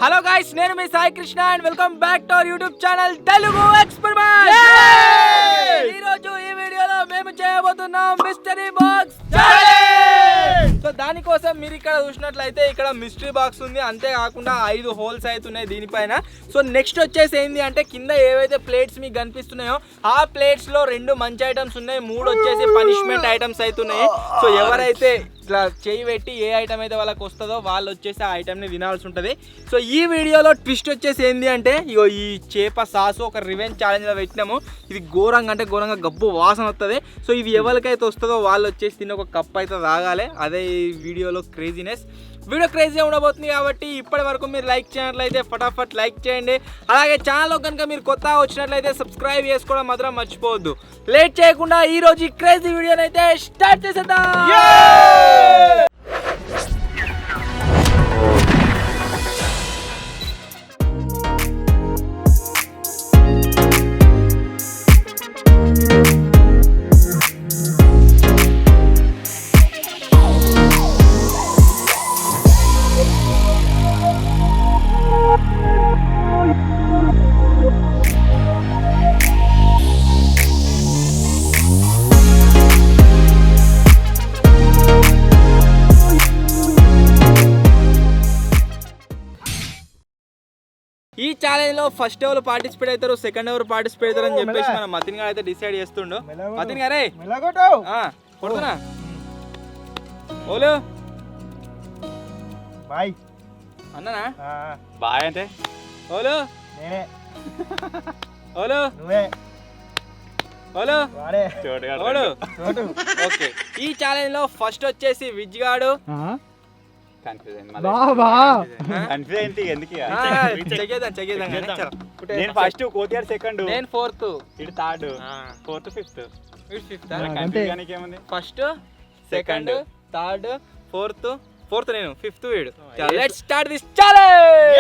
Hello guys, నేను మీ Sai Krishna and welcome back to our YouTube channel Telugu experiment. ఈ రోజు ఈ వీడియోలో మేము చేయబోతున్నాం మిస్టరీ బాక్స్ ఛాలెంజ్. సో దానికోసం మీరు ఇక్కడ చూసినట్లయితే ఇక్కడ మిస్టరీ బాక్స్ ఉంది, అంతేకాకుండా 5 హోల్స్ అవుతున్నాయి దీనిపైన. సో నెక్స్ట్ వచ్చేసి ఏంది అంటే కింద ఏవైతే ప్లేట్స్ మీకు కనిపిస్తున్నాయో ఆ ప్లేట్స్ లో 2 మంచి ఐటమ్స్ ఉన్నాయి, 3 వచ్చేసి పనిష్మెంట్ ఐటమ్స్ అవుతున్నాయి. సో ఎవరైతే ఇట్లా చేయి పెట్టి ఏ ఐటమ్ అయితే వాళ్ళకి వస్తుందో వాళ్ళు వచ్చేసి ఆ ఐటమ్ని తినాల్సి ఉంటుంది. సో ఈ వీడియోలో ట్విస్ట్ వచ్చేసి ఏంది అంటే ఇగో ఈ చేప సాసు ఒక రివెంజ్ ఛాలెంజ్లో పెట్టినాము. ఇది ఘోరంగా అంటే ఘోరంగా గబ్బు వాసన వస్తుంది. సో ఇది ఎవరికైతే వస్తుందో వాళ్ళు వచ్చేసి తిని ఒక కప్ అయితే తాగాలి. అదే ఈ వీడియోలో క్రేజీనెస్. వీడియో క్రేజీగా ఉండబోతుంది కాబట్టి ఇప్పటి వరకు మీరు లైక్ చేయనట్లయితే ఫటాఫట్ లైక్ చేయండి. అలాగే ఛానల్లో కనుక మీరు కొత్తగా వచ్చినట్లయితే సబ్స్క్రైబ్ చేసుకోవడం మాత్రం మర్చిపోవద్దు. లేట్ చేయకుండా ఈ రోజు ఈ క్రేజీ వీడియోని అయితే స్టార్ట్ చేసేద్దాం. ఈ ఛాలెంజ్ లో ఫస్ట్ ఎవరు పార్టిసిపేట్ అవుతారు, సెకండ్ ఎవరు పార్టిసిపేట్ అవుతారు అని చెప్పేసి మన మతిన్ గారు అయితే డిసైడ్ చేస్తుండు. మతిన్ గారే కొడుతున్నా ఓలు బాయ్ అన్ననా బాయ్ అంటే ఓలు ఓలు ఓలు ఓలు. ఓకే, ఈ ఛాలెంజ్ లో ఫస్ట్ వచ్చేసి విజ్ గాడు. ఫస్ట్ కోతియాడు, సెకండ్ నేను ఫోర్త్, ఇటు third, fourth, fifth. First second third fourth నేను, ఫిఫ్త్ వీడు. Let's start this challenge.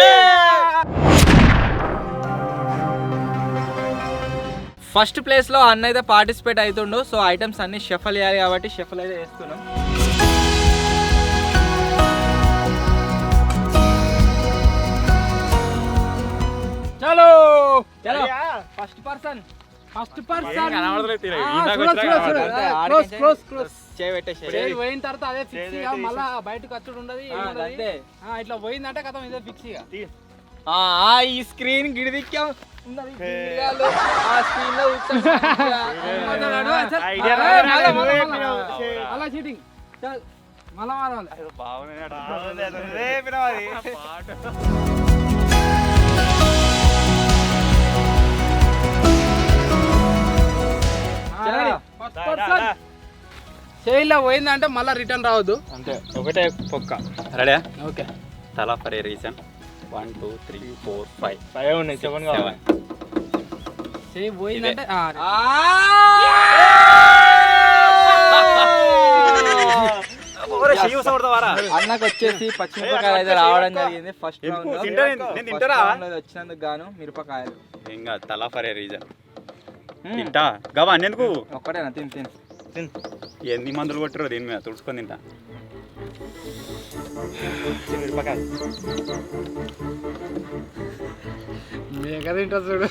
First place లో అన్న అయితే పార్టిసిపేట్ అవుతుండు. సో ఐటమ్స్ అన్ని షఫల్ చేయాలి కాబట్టి షఫల్ అయితే చేస్తున్నాం. చలో చలో ఫస్ట్ పర్సన్ పోయిన తర్వాత అదే ఫిక్స్ గా మళ్ళా బయటకు వచ్చుడు ఉండదు. ఇట్లా పోయిందంటే కథం ఇదే ఫిక్స్ గా. ఈ స్క్రీన్ గిడిదిక్కా అలా చీటింగ్ మళ్ళా మారాలి. చేయలో పోయిందంటే మళ్ళీ రిటర్న్ రావద్దు, అంతే. ఒకటే పొక్క. రెడీ? ఓకే. తలా ఫర్ ఏ రీజన్. 1 2 3 4 5 5 ఉన్నాయి. 7 కావాలి. చేయి పోయిందంటే అన్నకు వచ్చేసి పచ్చిమిరపకాయలు అయితే రావడం జరిగింది. ఫస్ట్ వచ్చినందుకు గాను మిరపకాయలు. ఇంకా తలా ఫర్ ఏ రీజన్. తింటా గవా అన్నెందుకు? ఒక్కటేనా? తిని తిని తిని. ఎన్ని మందులు కొట్టారో దీని మీద తుడుచుకొని తింటా. చూడు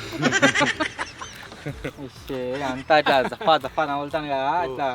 అంతా ఇట్లా జఫా జఫా నవ్వుతాను కదా, ఇట్లా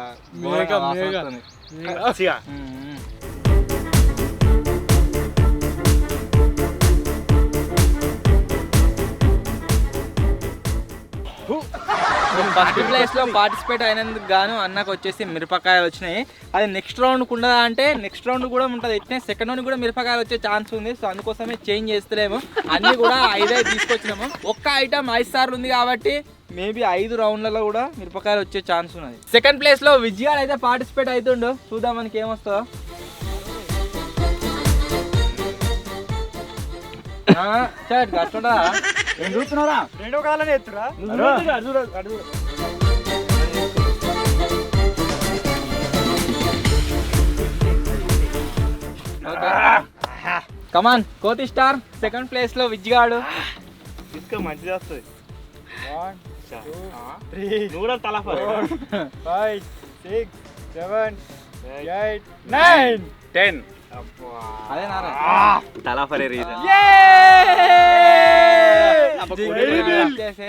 ఫస్ట్ ప్లేస్ లో పార్టిసిపేట్ అయినందుకు గాను అన్నకు వచ్చేసి మిరపకాయలు వచ్చినాయి. అది నెక్స్ట్ రౌండ్ ఉండదా అంటే నెక్స్ట్ రౌండ్ కూడా ఉంటుంది. ఇట్నే సెకండ్ రౌండ్ కూడా మిరపకాయలు వచ్చే ఛాన్స్ ఉంది. సో అందుకోసమే చేంజ్ చేస్తలేము, అన్ని కూడా 5 తీసుకొచ్చినాము. ఒక్క ఐటమ్ 5 సార్లు ఉంది కాబట్టి మేబీ 5 రౌండ్లలో కూడా మిరపకాయలు వచ్చే ఛాన్స్ ఉన్నది. సెకండ్ ప్లేస్ లో విజయాలు అయితే పార్టిసిపేట్ అవుతుండు. చూద్దాం మనకి ఏమొస్తుందో. అట్లా ఏం చూస్తున్నారా? 2 కాలని ఎత్తురా. కమాన్ కోతి స్టార్. సెకండ్ ప్లేస్ లో విజ్ గాడు. మంచిది వస్తుంది. 1 2 3 నువ్వు కూడా తలా 5 6 7 8 9 10 అదే నారా తలా ఫర్ ఏ రీజన్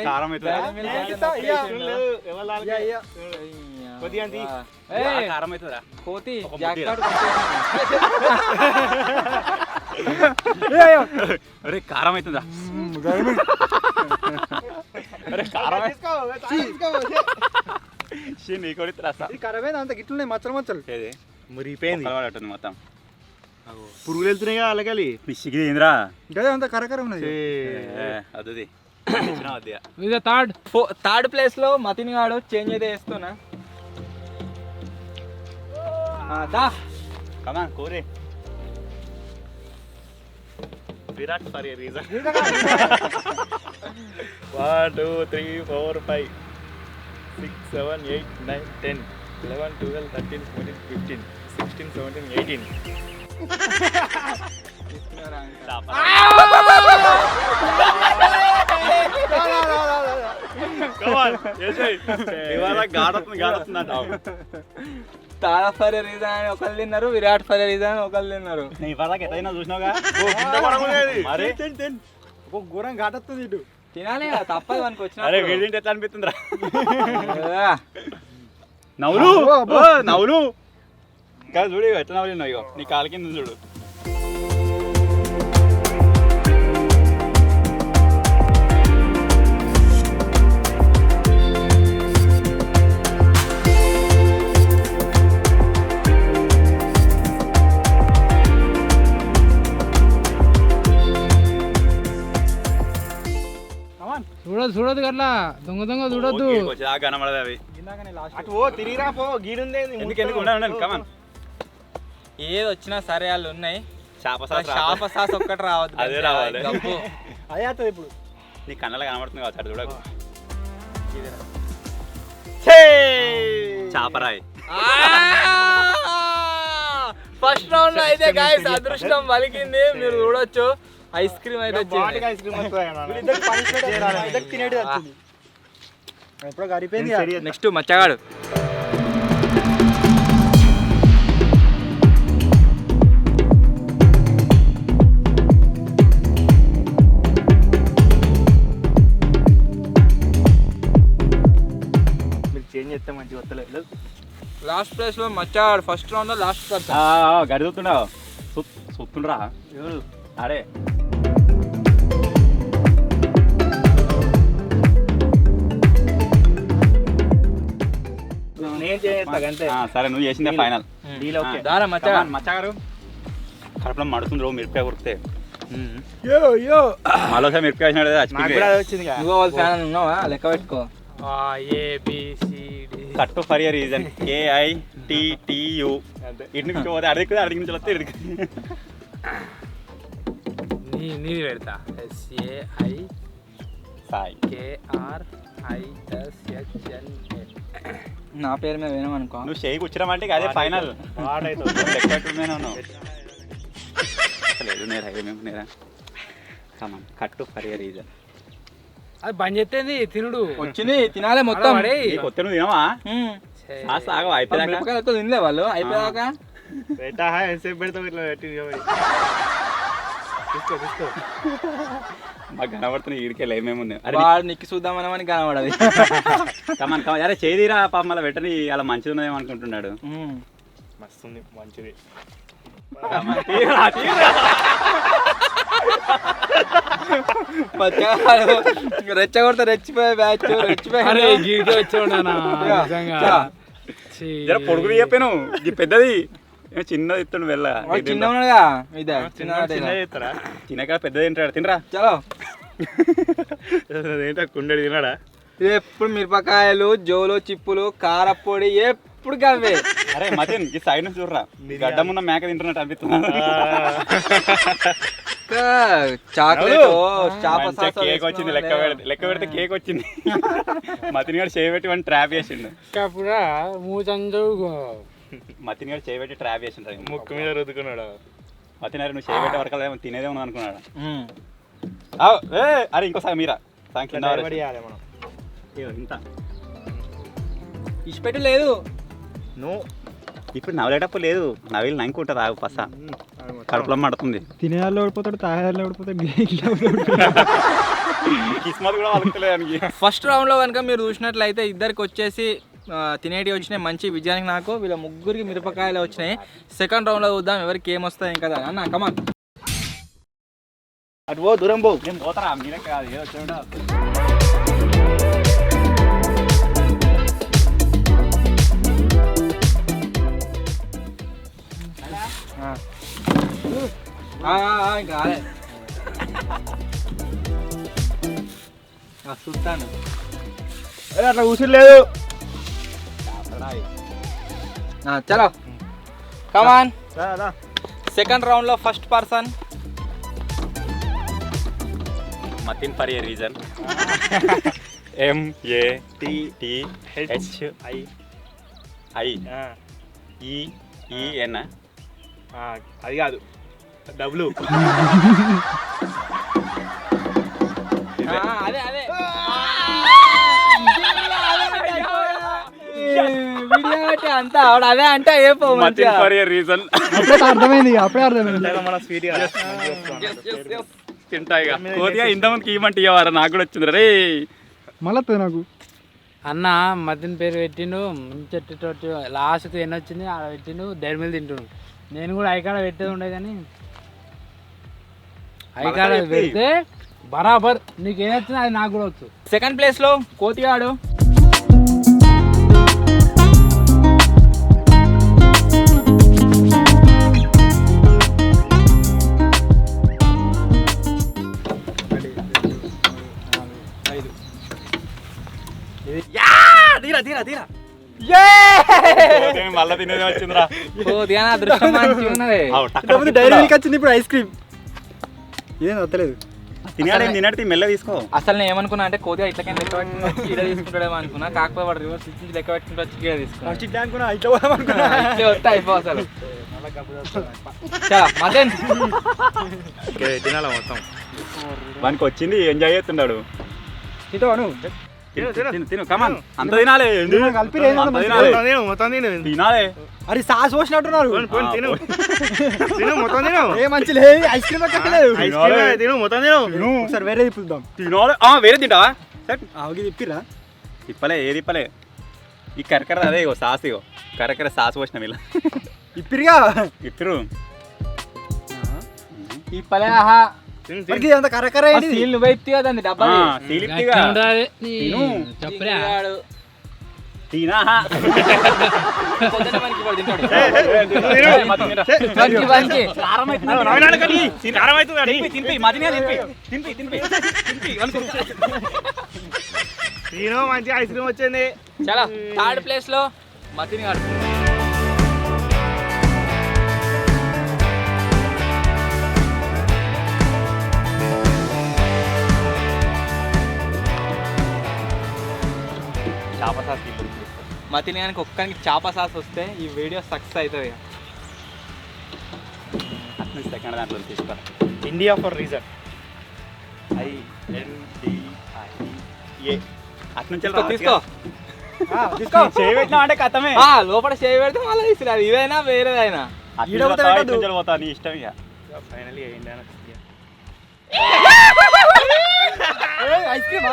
కారం కారం అవుతుందా కోతి ఒక జాక్పాట్ అరే కారం అవుతుందా అరే కారం నీకు అంత గిట్లనే మచ్చలు ఏది మురిగిపోయింది కలవాడట్టుంది మొత్తం పురుగులు వెళ్తున్నాయి అలాగలి పిచ్చికి ఏంద్రా గదే అంత కరకర ఉన్నది అదుది థర్డ్ ప్లేస్ లో మతిని గాడు చేంజ్ అయితే వేస్తున్నా దా కమాన్ కోరే Virat for a reason 1 2 3 4 5 6 7 8 9 10 11 12 13 14 15 16 17 18 Tara for a reason అని ఒకళ్ళు తిన్నారు, విరాట్ ఫర్ ఏ రీజన్ అని ఒకళ్ళు తిన్నారు. ఎట్లయినా చూసినావుగా మరి ఘోరం ఘాటొస్తుంది ఇటు తినాలి కదా, తప్పదు మనకి అరే వచ్చిన వీడింటి ఎట్లా అనిపిస్తుందిరా నవ్వులు నవ్వులు కాదు చూడు ఎట్లా నవ్వులు ఇగో నీ కాలు కింద చూడు చూడదు అట్లా దొంగ చూడొద్దు. కనబడదు అవి అటు ఓ తిరిగిరా పో గీడుంది ఎందుకు ఉండండి కమాన్ ఏది వచ్చినా సరే వాళ్ళు ఉన్నాయి. చేప చేప సాస్ ఒక్కటి రావద్దు, అదే రావాలి. గబ్బు. అదే అవుతుంది ఇప్పుడు. నీ కళ్ళలో కనబడుతుంది కావచ్చు అటు చూడకు చేపరాయి ఫస్ట్ రౌండ్ లో అయితే గాయస్ అదృష్టం పలికింది, మీరు చూడొచ్చు. ఐస్ క్రీమ్ అయితే వచ్చింది. ఐస్ క్రీమ్ తినేది వచ్చింది ఎప్పుడో గడిపోయింది. నెక్స్ట్ మచ్చగాడు. మీరు చేంజ్ చేస్తే మంచి వస్తలేదు. లాస్ట్ ప్లేస్ లో మచ్చగాడు, ఫస్ట్ రౌండ్ లో లాస్ట్ పర్సన్. గడుగుతున్నావు సుత్తుండ్రా అరే నేను చేస్తా అంతే. సరే నువ్వు చేసిందే ఫైనల్ దారా మచ్చగా. మచ్చగారు కడుపులో మడుతుంది రో మిరపకాయ కొరికితే యో మళ్ళీ మిరపకాయ వేసినాడు కదా నాకు కూడా అది వచ్చింది నువ్వు వాళ్ళ ఫ్యాన్ ఉన్నావా? లెక్క పెట్టుకో. కట్టు ఫర్ ఏ రీజన్ KITTU ఇటు నుంచి పోతే అడిగి అడిగి నుంచి వస్తే ఇడికి నీది పెడతా. సాయి SAIKRISHNA. నా పేరు మీద వినమనుకో. నువ్వు షేక్ వచ్చినామంటే అదే ఫైనల్ లేదు నేరా కమాన్ కట్టు ఫర్ ఏ రీజన్ అది బంద్ చేస్తేంది తినుడు. వచ్చింది తినాలి మొత్తం. కొత్త నువ్వు తినవా ఆగవా అయిపోయాక తినలే వాళ్ళు అయిపోయాక. పెట్టా ఎంతసేపు పెడతావు ఇట్లా పెట్టి తీసుకో తీసుకో. మాకు కనబడుతున్నాయి ఈడికెళ్ళి ఏమేమి ఉన్నాయి అరే వాడు నిక్కి చూద్దామని కనబడది. కమాన్ కమాన్ అరే చేదిరా పాప మళ్ళీ పెట్టని అలా మంచిది ఉన్నదేమో అనుకుంటున్నాడు. మస్తుంది మంచిది. రెచ్చగొడతా రెచ్చిపోయే బ్యాచ్ జర పొడుగు చెప్పాను ఇది పెద్దది చిన్నది ఇస్తాడు వెళ్ళ చిన్న ఉన్నదా ఇదే చేస్తారా చిన్నగా పెద్దది తింటాడు తినరా చలో. ఏంటో కుండెడు తిన్నాడా? ఎప్పుడు మిరపకాయలు జోలు చిప్పులు కారపొడి ఎప్పుడు కవ్వే. అరే మధ్య ఈ సైడ్ నుంచి చూడరా గడ్డమున్న మేక తింటున్నట్టు అనిపిస్తున్నా. చాక్లెట్ కేక్ వచ్చింది లెక్క పెడితే కేక్ వచ్చింది. మతిని గారు చేయబెట్టి వాడిని ట్రాప్ చేసిండు. మతిని గారు చేయబెట్టి ట్రాప్ చేసిండు. ముక్కు మీద రుద్దుకున్నాడు. మతిని గారు నువ్వు చేయబెట్టే వరకు తినేదేమో అనుకున్నాడు. అరే ఇంకోసారి మీరా మనం ఇంత ఇష్టపెట్టు లేదు. నువ్వు ఇప్పుడు నవ్వలేటప్పుడు లేదు నవ్వులు నంకుంటుంది ఆగు పస కడుపులో మడుతుంది తినేదాల్లో ఓడిపోతాడు తాగేదాల్లో ఓడిపోతాడు కిస్మత్ కూడా వలుకుతలేదు ఫస్ట్ రౌండ్లో కనుక మీరు చూసినట్లయితే ఇద్దరికి వచ్చేసి తినేటివి వచ్చినాయి మంచి విజయానికి నాకు వీళ్ళ ముగ్గురికి మిరపకాయలు వచ్చినాయి. సెకండ్ రౌండ్లో చూద్దాం ఎవరికి ఏం వస్తాయి కదా అన్న కమాన్. అటు పో దూరం పో. నేను పోతారా మీరే కాదు ఏదో చూడ ఇంకా రాలే చూస్తాను అట్లా కూర్చోలేదు. చలో కమాన్. సెకండ్ రౌండ్లో first person Matin for a reason MATHIIEN అది కాదు డబ్ల్యూ. అదే అదే అంతా ఆవిడ అదే అంటే మతిన్ ఫర్ ఏ రీజన్ అర్థమైంది అప్పుడే అర్థమైంది. మన స్వీట్ తింటాయిగా కొద్దిగా ఇంతమందికి ఇవ్వమంటే ఇవ్వరా నాకు కూడా వచ్చింది రే మళ్ళీ నాకు అన్న మధ్యన పేరు పెట్టిండు చెట్టు లాస్ట్కి ఎన్ని వచ్చింది ఆడ పెట్టిండు డైరీ మిల్క్ తింటుండు. నేను కూడా ఐకాడ పెట్టేది ఉండే కానీ ఐకాడ పెడితే బరాబర్ నీకు ఏం వచ్చింది అది నాకు కూడా వచ్చు. సెకండ్ ప్లేస్లో కోతిగాడు. మళ్ళా తినేది వచ్చిందిరా కోతిగా నా అదృష్టం మంచిగా ఉన్నది. డైరీ మిల్క్ వచ్చింది ఇప్పుడు ఐస్ క్రీమ్ ఏం వస్తలేదు. తినడితే మెల్ల తీసుకో. అసలు నేను ఏమనుకున్నా అంటే కోతిగా ఇట్లకైనా లెక్క పెట్టుకుని వచ్చి ఈడ తీసుకుంటాడేమో అనుకున్నా. కాకపోతే వాడు రివర్స్ ఇచ్చి లెక్క పెట్టుకుంటూ వచ్చి ఈడ తీసుకున్నా. ఇట్లే వస్తే అయిపో అసలు. మదన్ తినాల మొత్తం. వానికి వచ్చింది ఎంజాయ్ చేస్తున్నాడు. తిను తిను తిను కమాన్ అంత తినాలి కలిపి మొత్తం తిను. తినాలి. అరే సాస్ పోసినట్టున్నారు. తిను తిను మొత్తం తిను. ఏ మంచి లేదు ఐస్ క్రీమ్ ఎక్కలేదు. ఐస్ క్రీమ్ తిను మొత్తం తిను. ఒకసారి వేరే తిప్పుదాం. తినాలి. వేరే తింటావా ఆగి తిప్పిరా తిప్పలే ఏ తిప్పలే ఈ కరకర అదే ఇగో సాస్ ఇగో కరకర సాస్ పోసిన వీళ్ళ ఇప్పిరిగా ఇద్దరు ఈ పలేహా తిను మరి తిను. అంత కరకర సీల్ నువ్వు ఎత్తి కదండి డబ్బా తిను చెప్పరా తినా తిను మంచి ఐస్ క్రీమ్ వచ్చింది. చాలా థర్డ్ ప్లేస్ లో మతిని గాడు. చేప సాస్ మతిని గానికి ఒక్కరికి చేప సాస్ వస్తే ఈ వీడియో సక్సెస్ అవుతుంది. సెకండ్ దాంట్లో తీసుకో. India for reason. INDIA అట్నుంచి తీసుకో తీసుకో చేయబెట్టినా అంటే కథమే. లోపల చేయి పెడితే మళ్ళీ తీసుకురాదు. ఇదైనా వేరేదైనా పోతా నీ ఇష్టం ఇక. ఫైనలీ ఐస్ క్రీమ్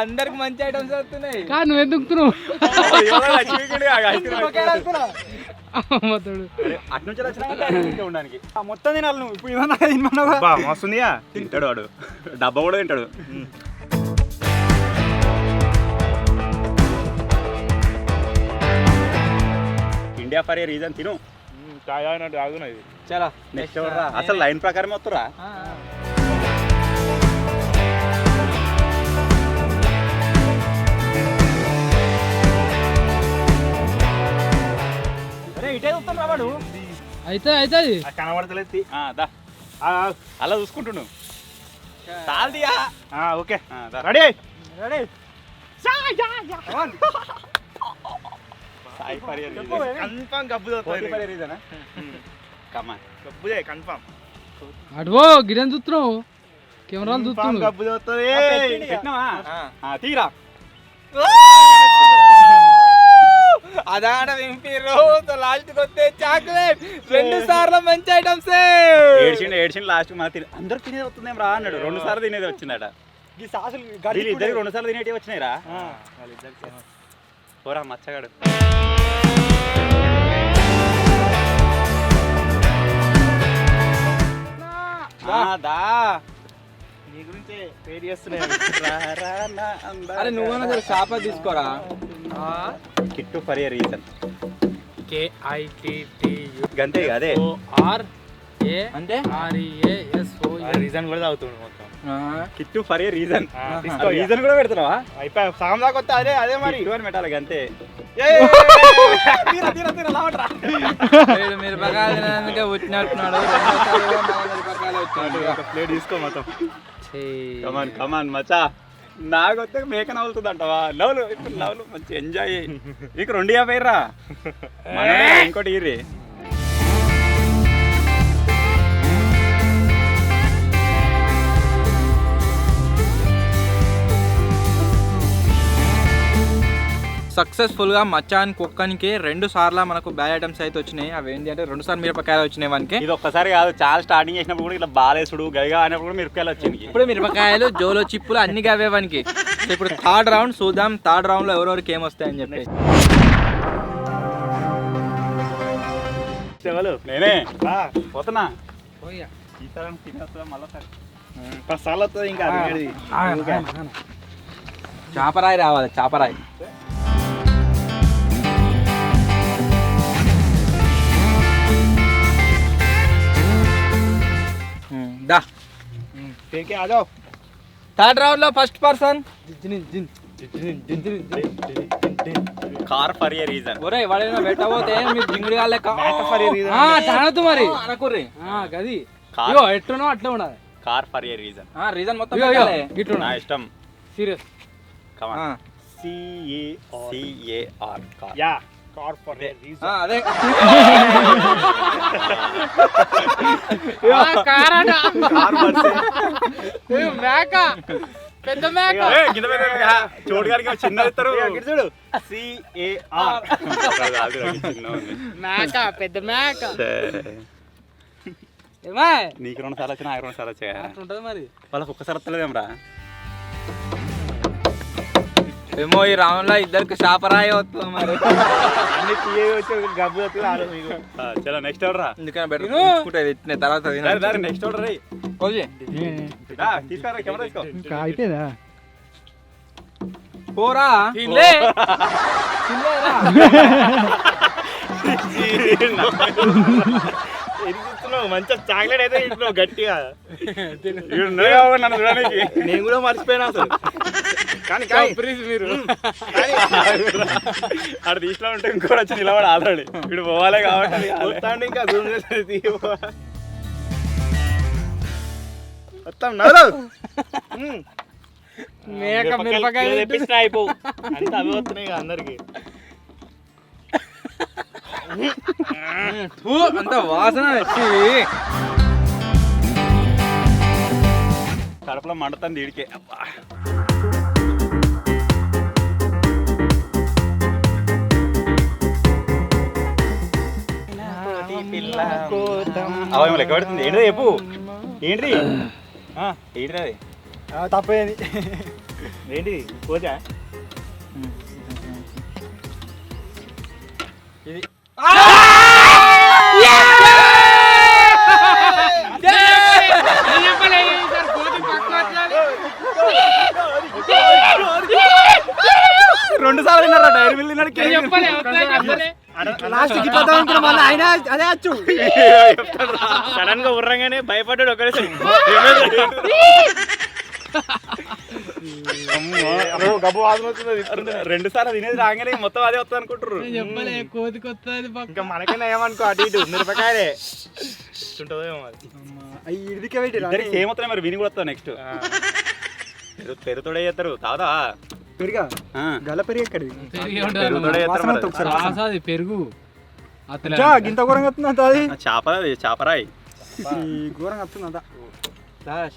అందరికి మంచి ఐటమ్స్ వస్తున్నాయి. కాదు నువ్వు ఎందుకుతున్నావు అట్నుంచి వచ్చినా ఉండడానికి మొత్తం తినాలి నువ్వు ఇప్పుడు ఏమన్నా తినమన్నావా? మస్తుందియా. తింటాడు వాడు డబ్బా కూడా తింటాడు. ఇండియా ఫర్ ఏ రీజన్ తిను. చాయ్ అయినట్టు ఆగున్నది. చాలా నెక్స్ట్ అసలు లైన్ ప్రకారం వస్తురా. ఇటే చూస్తాం రావాడు. అయితే అవుతుంది కనబడతలేదు. అలా చూసుకుంటుండు. చాలదియా. ఓకే రెడీ రెడీ కన్ఫర్మ్ గబ్బు గబ్బుదే కన్ఫర్మ్. అటువో గిడని చూస్తున్నావు కెమెరాలు చూస్తున్నావు. గబ్బు చదువుతుంది. తీరా అదాడ వింపిర్రు లాస్ట్ కి వస్తే చాక్లెట్ 2 సార్లు మంచి ఐటమ్స్ ఏడ్చిండు లాస్ట్ మన అందరు తినేది వస్తుందేం రా అన్నాడు 2 సార్లు తినేది వచ్చిందట ఈ సాసులు వీళ్ళిద్దరికి 2 సార్లు తినేటివి వచ్చినాయిరా పోరా మచ్చగాడు దా నీ గురించే పేరు చేస్తున్నాయి. అరే నువ్వన్నా షాప్ తీసుకోరా. Kittu for a reason KITTU గంతే అదే RA అంటే RESO రీజన్ కూడా అవుతుంది మొత్తం. కిట్టు ఫర్ ఏ రీజన్ తీసుకో. రీజన్ కూడా పెడుతున్నావా అయిపోయి సగం దాకా వస్తే అదే మరి కిట్టు అని పెట్టాలి గంతే మీరు పకాలు తినడానికే వచ్చినట్టున్నాడు. ప్లేట్ తీసుకో మొత్తం. కమాన్ కమాన్ మచా నాకొస్తే మేక నవ్వుతుంది అంటవా లవ్లు ఇప్పుడు లవ్లు మంచి ఎంజాయ్ నీకు 250 రా ఇంకోటి ఇర్రి సక్సెస్ఫుల్ గా మచ్చాన్ కుక్కనికి 2 సార్లు మనకు బ్యాడ్ ఐటమ్స్ అయితే వచ్చినాయి. అవి ఏంటి అంటే 2 సార్లు మిరపకాయలు వచ్చినాయి వానికి. ఇది ఒక్కసారి కాదు చాలా స్టార్టింగ్ చేసినప్పుడు కూడా ఇట్లా బాలేసుడు గైగా అనేప్పుడు కూడా మిరపకాయలు వచ్చింది ఇప్పుడు మిరపకాయలు జోలో చిప్పులు అన్ని అవే వానికి. సో ఇప్పుడు థర్డ్ రౌండ్ చూద్దాం. థర్డ్ రౌండ్ లో ఎవరెవరికి ఏం వస్తాయని చెప్పి. నేనే పోతున్నా ఈసారి తినేస్తా మళ్ళీ సార్లు వస్తుంది ఇంకా అది. చాపరాయి రావాలి చాపరాయి. దా పేకే ఆదో. థర్డ్ రౌండ్ లో first person car for a reason ఒరే వాడైనా పెట్టబోతే మీరు జింగిడి లెక్క చానద్దు మరి అనకుర్రి గది కార్ ఎట్లునో అట్లా ఉండాలి. Car for a reason reason మొత్తం ఇట్లా నా ఇష్టం serious come on CAR. CAR car yeah car for a reason. అదే కార్ మేక పెద్ద మేక చోటు గారికి చిన్న ఇస్తారు చూడు CAR మేక పెద్ద మేక ఏమా నీకు 2 సార్లు వచ్చినా 2 సార్లు వచ్చాయి ఉంటది మరి. వాళ్ళకి ఒక్కసారి వస్తలేదేమ్రా ఏమో ఈ రౌండ్ లో ఇద్దరికి చాపరాయి వస్తుంది మరి. అన్ని తీయ వచ్చి గబ్బు వస్తుంది ఆడు మీకు. చలో నెక్స్ట్ ఆర్డర్ రా ఎందుకని పెట్టుకుంటే తినే తర్వాత నెక్స్ట్ ఆర్డర్ రే తీసుకురా కెమెరా తీసుకో ఇంకా అయిపోయిందా పోరా తినలే ఎదుగుతున్నావు మంచిగా చాక్లెట్ అయితే ఇంట్లో గట్టిగా. నన్ను చూడడానికి నేను కూడా మర్చిపోయినా అసలు. కానీ కానీ మీరు అక్కడ తీసులో ఉంటే ఇంకోటి వచ్చి నిలబడి ఆల్రెడీ వీడు పోవాలి కాబట్టి వస్తాండి ఇంకా జూమ్ చేసి వస్తాం నవ్వు. మేక మిరపకాయ తెప్పించిన అయిపోవు అంత అవి వస్తున్నాయి ఇక అందరికి. అంత వాసన వచ్చి కడుపులో మండుతుంది ఈడికే అబ్బా అవన్నీ లెక్క పెడుతుంది ఏంటిది చెప్పు ఏంటిది ఏంటిది అది తప్పేది ఏంటి కోచా రెండు సార్లు తిన్నారా డైరీ మిల్ తిన్నాడు లాస్ట్ కి మళ్ళీ ఆయన అదే వచ్చు సడన్ గా ఉర్రంగానే భయపడ్డాడు ఒకరేసారి. గబ్బు వాసన వస్తుంది. 2 సార్లు తినేది రాగానే మొత్తం అదే వస్తుంది అనుకుంటారు చెప్పలే కోతికి వస్తుంది ఇంకా మనకైనా ఏమనుకో అటు ఇటు మిరపకాయలే ఉంటుందో ఏమో అది. అవి ఇదికే పెట్టి ఇద్దరికి సేమ్ వస్తున్నాయి మరి విని కూడా వస్తావు నెక్స్ట్ పెరుగుతోడే చేస్తారు తాగుదా పెరిగా గల పెరిగి ఎక్కడిది పెరుగుతోడే చేస్తారు మరి. రాసాది పెరుగు అతను గింత ఘోరంగా వస్తుంది అది చాపరాయి ఘోరంగా వస్తుంది అంతా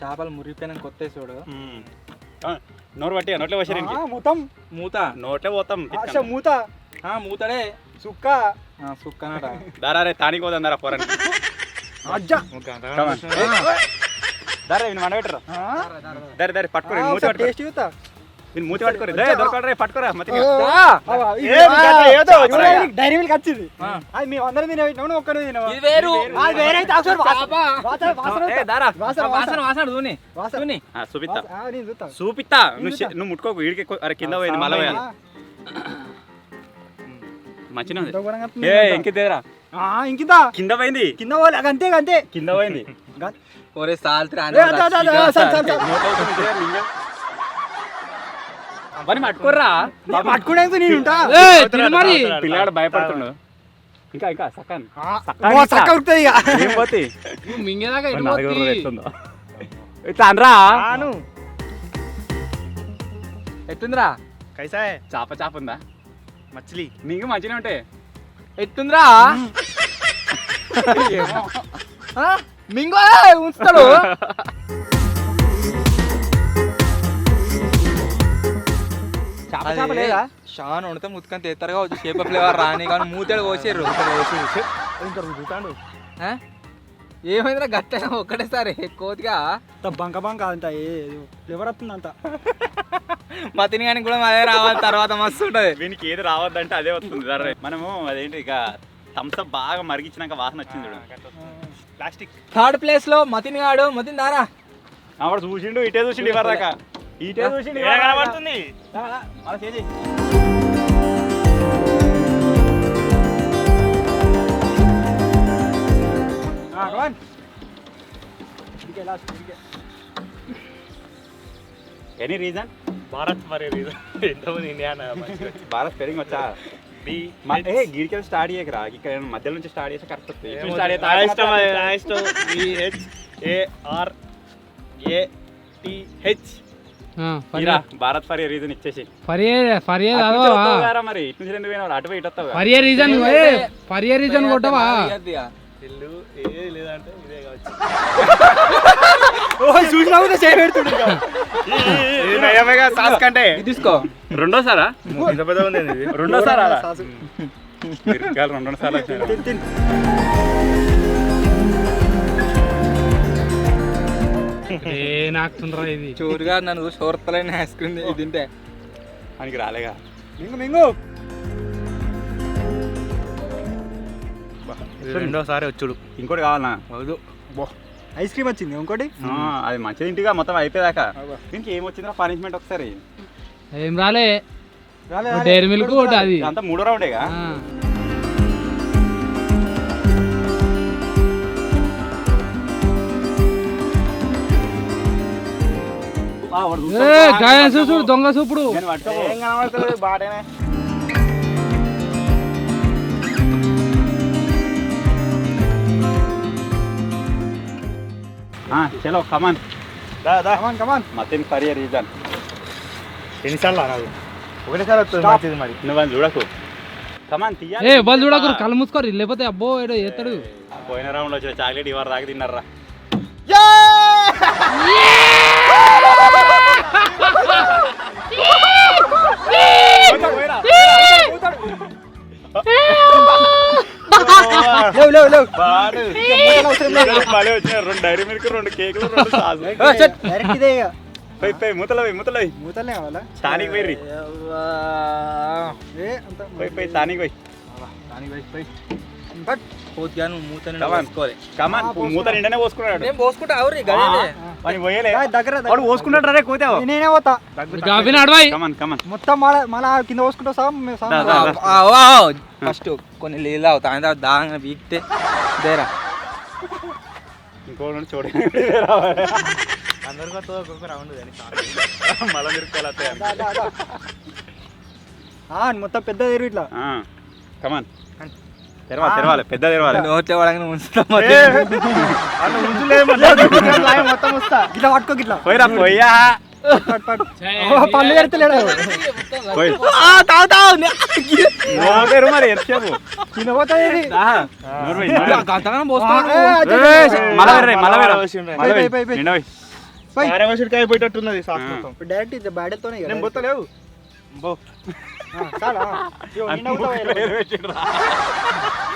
చేపలు మురిగిపోయినా కొత్త చూడు. నోరు పట్టి నోట్లే వచ్చారు మొత్తం మూత నోట్లే పోతాం మూత మూతడే సుక్క సుక్కనట దారా రే తానికి పోదాం దారా పోరని అజ్జా దారా వీని మన పెట్టరా దారి దారి పట్టుకోరు మూతి పట్టుకోరు టేస్ట్ చూస్తా వీని మూతి పట్టుకోరు దొరకరా పట్టుకోరా మతి డైరీ మిల్క్ వచ్చింది అది మేము అందరం తినవు ఒక్కడే తినవా ఇది వేరు అది వేరే అయితే అవసరం దారా వాసన వాసన వాసన దూని వాసన దూని చూపిస్తా నేను చూస్తా చూపిస్తా నువ్వు ముట్టుకోకు వీడికి అరే కింద పోయింది మళ్ళీ పోయాలి మంచిగా ఉంది ఏ ఇంకిదేరా ఇంకింత కింద పోయింది కింద పోలే అంతే అంతే కింద పోయింది ఒరే సాల్త్రి మరి పట్టుకోర్రా పట్టుకోవడానికి నేను ఉంటా మరి పిల్లాడు భయపడుతుండు ఇంకా ఇంకా సక్కన్ చక్క ఉంటుంది ఇక ఏం పోతే మింగేదాకా తాన్రా ఎట్టుందిరా కైసా హై చాప చాప ఉందా మछली నీకు మంచిగా ఉంటాయి ఎట్టుందిరా మింగో ఉంచుతాడు చాప చాప లేదా షాన్ వండితే ముత్తుకొని తెస్తారుగా వచ్చి షేప్ ఫ్లేవర్ రాని కానీ మూతేడు కోసారు ఇంకా రుద్దుతాడు ఏమైందిరా గట్టగా ఒక్కటేసారి కోతిగా బంక బంక అంత ఫ్లేవర్ వస్తుంది అంత మా తిని కానీ కూడా అదే రావాలి తర్వాత మస్తు ఉంటుంది వీనికి ఏది రావద్దంటే అదే వస్తుంది సరే మనము అదేంటి ఇక థమ్స్అప్ బాగా మరిగించినాక వాసన వచ్చింది చూడు ప్లాస్టిక్ థర్డ్ ప్లేస్ లో మతిన్ గాడు మతిన్ దారా వాడు చూసిండు ఇటే చూసిండు ఇవ్వరాక ఇటే చూసిండు కనబడుతుంది ఎనీ రీజన్ భారత్ మరి ఎంతమంది ఇండియా భారత్ స్పెల్లింగ్ వచ్చా గిరికెళ్ళి స్టార్ట్ చేయకరా ఇక్కడ మధ్యలో నుంచి స్టార్ట్ చేస్తే కరెక్ట్ వస్తుంది భారత్ ఫర్ ఏ రీజన్ ఇచ్చేసి మరి ఇటు నుంచి రెండు పోయినా అటు పోయి ఇటు వస్తావు రీజన్ కొట్టవా ఇల్లు ఏది లేదంటే ఇదే కావచ్చు చూసినా కూడా చేయబెడుతుంది సాస్ కంటే తీసుకో రెండోసారా ఇంత పెద్ద ఉంది ఇది రెండోసారా రెండు సార్లు నాకుతుండ్రా ఇది చూరుగా నన్ను షోర్తలైన ఐస్ క్రీమ్ తింటే ఆయనకి రాలేగా మింగు రెండోసారి వచ్చుడు ఇంకోటి కావాలన్నా ఐస్ క్రీమ్ వచ్చింది ఇంకోటి అది మంచిది ఇంటిగా మొత్తం అయిపోయాక దీనికి ఏమొచ్చిందో పనిష్మెంట్ ఒకసారి ఏం రాలే డైరీ మిల్క్ ఒకటి అది అంతా మూడో రౌండేగా గాయం చూసుడు దొంగ చూపుడు ఏం కనబడుతుంది బాటనే చలో కమాన్ కమాన్ మతిన్ ఫర్ ఏ రీజన్ ఎన్నిసార్లు అనాలి ఒకటేసారి వస్తుంది మంచిది మరి నువ్వు అని చూడకు కమాన్ తీయాలి వాళ్ళు చూడకరు కళ్ళు మూసుకోరు లేకపోతే అబ్బో ఏడో చేస్తాడు పోయిన రౌండ్ వచ్చిన చాక్లెట్ ఇవ్వరు దాకా తిన్నారా రెండు డైరీ మిల్క్ రెండు కేకులు రెండు సాస్ డైరెక్ట్ ఇదే ఇక పోయి మూతలవి మూతలే కావాలా స్థానిక పోయి పోయి స్థానిక పోయి కోతిగా నువ్వు మూతని Come on. పోసుకోవాలి కమాన్ మూత నిండనే పోసుకున్నాడు నేను పోసుకుంటా అవురి గదే వాడిని పోయలే దగ్గర వాడు పోసుకున్నాడు రే కోతావు నేనే పోతా అడవాయి కమాన్ మొత్తం మళ్ళా కింద పోసుకుంటా ఫస్ట్ కొన్ని నీళ్ళు అవుతా ఆయన దాగా వీక్తే దేరా ఇంకో చూడండి అందరికీ ఒక్కొక్క రౌండ్ కానీ మళ్ళీ మిరపకాయలు వస్తాయి మొత్తం పెద్ద తెరు ఇట్లా కమాన్ తెరవాలి పెద్ద తెరవాలి నోట్లో పడగానే ఉంచుతాం మొత్తం వస్తా గిట్లా పట్టుకో గిట్లా పోయిరా పోయ్యా పళ్ళు పెడతలేడు పోయి తాగుతావు నోరు మరి ఎంతసేపు కింద పోతాయి పోయేటట్టున్నది సాస్ మొత్తం డైరెక్ట్ బాడెతోనే నేను పోతలేవు బో చాలా ఇగో నిన్న కూడా పోయాలి. పేరు పెట్టిండ్రా.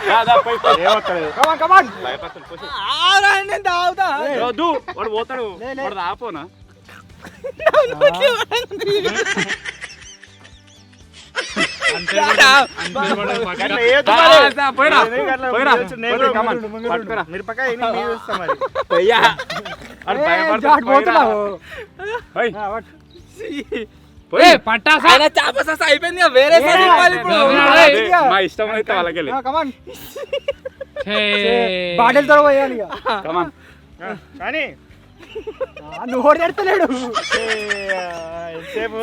దా, దా, పోయి, పోయి. ఏమొత్తలేదు కమాన్ కమాన్ భయపడుతుంది, పోసి. ఆరా నేను తాగుతా వద్దు, వాడు పోతాడు. లే. వాడు ఆపోనా అట్లా వేయొద్దు దా, మరి. దా, పోయిరా. అట్లా పోయిరా. వేయొచ్చు, నేను పోయి, come on. ముంగడు. పట్టుకురా. మిరపకాయ ఎన్ని మీరు చూస్తా మరి పోయ్యా. వాడు భయపడతాడు, పోయిరా. పోయ్. ఏ పట్టాసా ఆయన చేప సస్తా అయిపోయింది ఇక వేరే సైడ్ ఇవ్వాలి ఇప్పుడు అదే, మా ఇష్టం అయితే వాళ్ళకి వెళ్ళి. కమాన్ హే. బాటిల్తో పోయాలి ఇక కమాన్. కానీ నువ్వు ఓడి తెడతలేడు ఎంతసేపు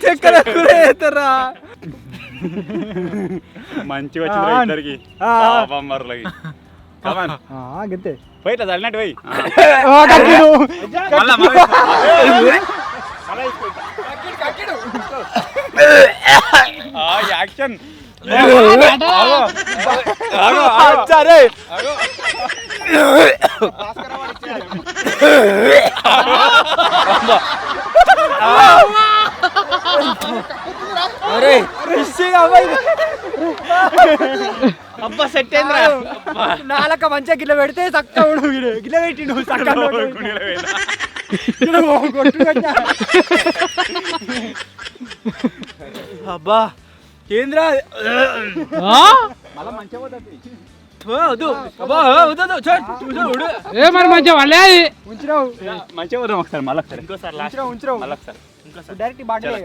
చక్కెర కూర చేస్తారా మంచిగా వచ్చింది ఇద్దరికి పాపం మరలకి. కమాన్ గంతే పోయి ఇట్లా చల్లినట్టు పోయి. మళ్ళా యాక్షన్. అరే అబ్బా సెట్ అయిందిరా నాలక మంచిగా గిట్ల పెడితే చక్క గిట్ల పెట్టిండు చక్క అబ్బా కేంద్ర వద్దు అబ్బా వద్దు ఏ మరి మంచిగా వాళ్ళే అది ఉంచినావు మంచిగా పోదాం ఒకసారి మళ్ళీ ఒకసారి. ఇంకోసారి లాస్ట్ ఉంచినావు మళ్ళీ ఒకసారి. డైరెక్ట్ బాటిల్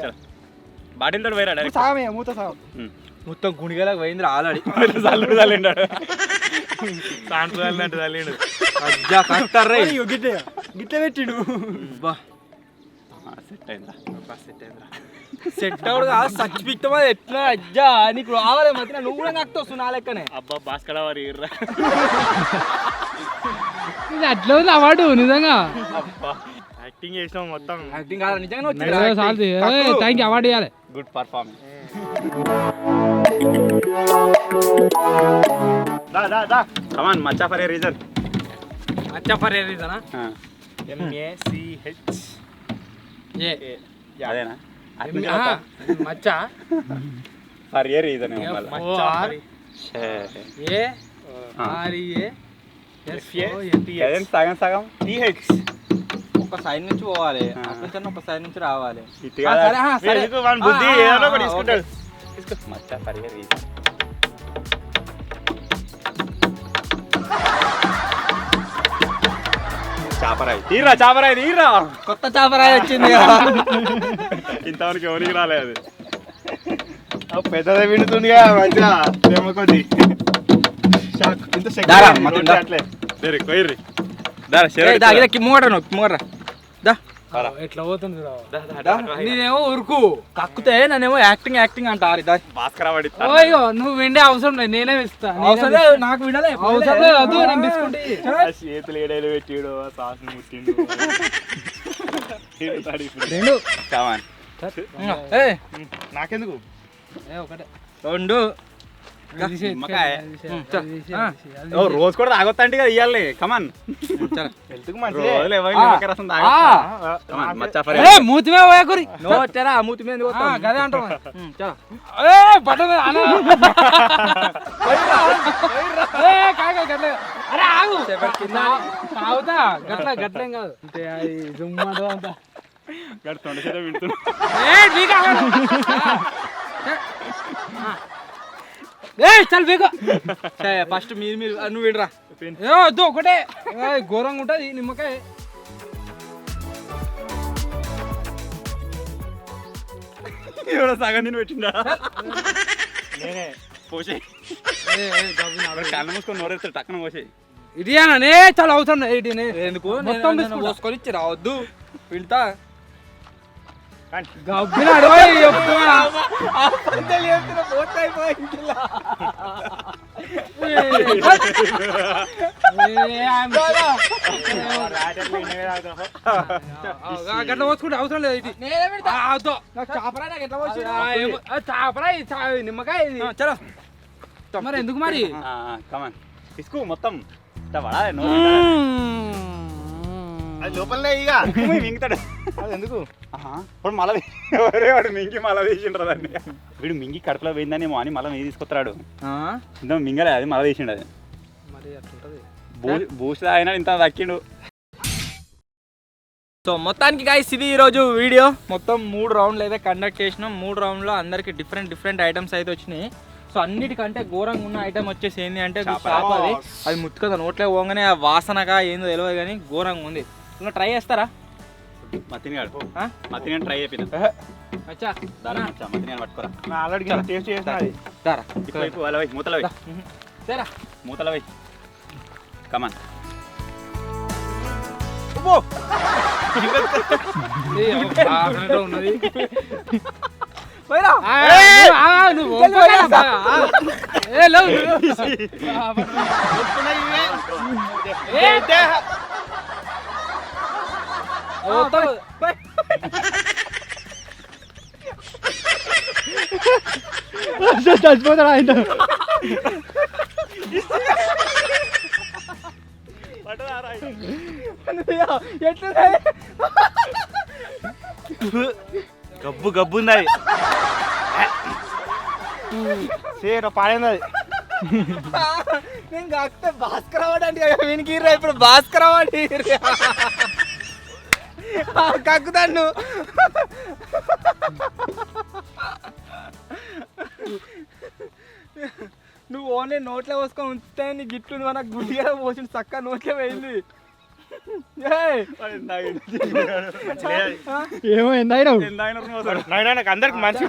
బాటిల్ తోటి పోయిరా డైరెక్ట్. సాగమే మూత సాగం మొత్తం గుణిగలకు పోయింది ఆల్రెడీ చల్లుడు చల్లిండాడు. సాంట్లు వెళ్ళినట్టు తల్లిండు అజ్జా కట్టారే గిట్ల గిట్ల పెట్టిండు సెట్ అయిందా? సెట్ అవుడు కాదు సచ్చిపిక్తం అది ఎట్లా అజ్జా నీకు రావాలి మధ్య నువ్వు కూడా కక్కొస్తు నా లెక్కనే అబ్బా భాస్కర్ వారి ఇర్రా ఇది అట్లా ఉంది అవార్డు నిజంగా యాక్టింగ్ చేసినాం మొత్తం యాక్టింగ్ కాదు నిజంగానే వచ్చింది చాలు థ్యాంక్ యూ అవార్డు ఇవ్వాలి గుడ్ పర్ఫార్మెన్స్. దా దా దా కమాన్ మచ్చా ఫర్ ఏ రీజన్. అచ్చా ఫర్ ఏ రీజనా MACH ఏ అదేనా? మచ్చా ఫర్ ఏ రీజన్ ఏ ఆర్ ఏ సగం సగం. TH ఒక సైడ్ నుంచి పోవాలి అట్లా ఒక సైడ్ నుంచి రావాలి ఇటు కదా. ఎందుకు వాని బుద్ధి ఏదో ఒకటి తీసుకుంటాడు మచ్చా ఫర్ ఏ రీజన్. చాపరాయి తీరా, చాపరాయి తీరా. కొత్త చాపరాయి వచ్చింది ఇంతవరకు ఎవరికి రాలేదు అది. పెద్దదే వింటుందిగా మంచిగా ప్రేమ కొద్ది షాక్ ఇంత దారా, మధ్య దా. అట్లే సరే కొయ్యిర్రి. దారా కిమ్మోట దా ఎట్లా పోతుంది నేనేమో ఉరుకు కక్కుతే నన్నేమో యాక్టింగ్ యాక్టింగ్ అంటారు భాస్కర్ వాడి ఓయ్యో నువ్వు విండే అవసరం లేదు నేనే ఇస్తా అవసరం లేదు, నాకు వినాలి అవసరం లేదు వద్దు నేను తీసుకుంటే చేతులు ఏడేలు పెట్టిడు సాసులు ముట్టిండు రెండు కమాన్. నాకెందుకు ఒకటే రెండు నిమ్మకాయ. రోజు కూడా తాగొత్తంటే కదా ఇయ్యాలి. కమాన్ హెల్త్కు మంచిదే రోజులు ఎవరికి నిమ్మకాయ రసం తాగొద్దా? కమాన్ మచ్చా ఫర్ ఏ మూతిమే పోయకురి నువ్వు వచ్చారా మూతి మీద గదే అంటాం చలో బట్టలు అరే ఆగు తాగుతా గట్ల గట్లేం కాదు అంటే అది జుమ్మంటూ అంతా గడి తొండ చేత వింటున్నా. చల్ బీగో ఫస్ట్ మీరు మీరు నువ్వు వినరా వద్దు ఒకటే ఘోరంగా ఉంటుంది నిమ్మకాయ ఎవడో సగం తిని పెట్టిండా? నేనే పోసే కళ్ళు మూసుకొని నోరేస్తాడు టక్కన పోసే. ఇడియానే చాలా అవసరం ఇటు ఎందుకు మొత్తం మొత్తం పోసుకొని ఇచ్చి రావద్దు వింటా గబ్బిన అడవాయి చెప్తున్నా గట్ల పోసుకుంటే అవసరం లేదు ఇది చాపరాయి నిమ్మకాయ ఇది చలో మరి ఎందుకు మరి కమాన్ తీసుకో మొత్తం ఇట్లా పడాలి. అది లోపలనే ఇక మింగుతాడు. అది ఎందుకు ఇప్పుడు మళ్ళీ ఎవరే వాడు మింగి మళ్ళీ వేసిండ్రు దాన్ని. వీడు మింగి కడుపులో పోయిందనేమో అని మళ్ళీ మీద తీసుకొస్తాడు. ఇంత మింగలే, అది మళ్ళీ వేసిండు. అది మరి అట్లుంటది. బూస్ట్ అయినా ఇంత దక్కిండు. సో మొత్తానికి గైస్ ఇది ఈరోజు వీడియో. మొత్తం 3 రౌండ్లు అయితే కండక్ట్ చేసినాం. 3 రౌండ్లో అందరికి డిఫరెంట్ ఐటమ్స్ అయితే వచ్చినాయి. సో అన్నిటికంటే ఘోరంగా ఉన్న ఐటమ్ వచ్చేసి ఏంటి అంటే చేప. అది ముట్టుకుందా నోట్లే పోగానే ఆ వాసనగా ఏందో తెలియదు కానీ ఘోరంగా ఉంది. ఇంకా ట్రై చేస్తారా? మతిని కాడు మతిని ట్రై అయిపోయినా అచ్చా మతిని పట్టుకోరా. ఆల్రెడీ టేస్ట్ చేసిన అది. దారా ఇటువైపు అలా వై మూతల వై సరేరా మూతల వై కమాన్. ఉన్నది పోయిరా. నువ్వు చచ్చిపోతాడు ఆయన. గబ్బు గబ్బు ఉంది అది. సేర పాడైంది అది. నేను కాకపోతే భాస్కర్ అవ్వడానికి వీనికి ఇప్పుడు భాస్కర్ అవ్వండి కక్కుతాను. నువ్వు ఓన్లీ నోట్లో పోసుకొని ఉంచితే నీ గిట్లు మనకు గుడ్డిగా పోసిన చక్క నోట్లో పోయింది. ఏమో ఎందైనా నాకు అందరికి మంచి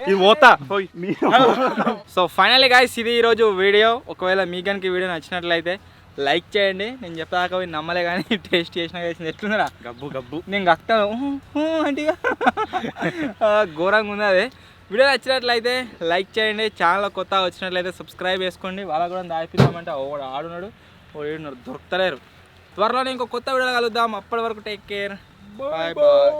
ఇది పోతా. సో ఫైనల్లీ గైస్ ఇది ఈరోజు వీడియో. ఒకవేళ మీకు కనుక ఈ వీడియో నచ్చినట్లయితే లైక్ చేయండి. నేను చెప్పాక నమ్మలే కానీ టేస్ట్ చేసినా వేసింది ఎట్లుందిరా గబ్బు గబ్బు. నేను కక్తాను అంటే ఘోరంగా ఉంది. అదే వీడియో నచ్చినట్లయితే లైక్ చేయండి. ఛానల్ కొత్తగా వచ్చినట్లయితే సబ్స్క్రైబ్ చేసుకోండి. వాళ్ళకు కూడా దాయిపిద్దామంటే ఒకడు ఆడున్నాడు ఏడున్నాడు దొరుకుతలేరు. త్వరలోనే ఇంకో కొత్త వీడియో కలుద్దాం. అప్పటి వరకు టేక్ కేర్. Bye bye.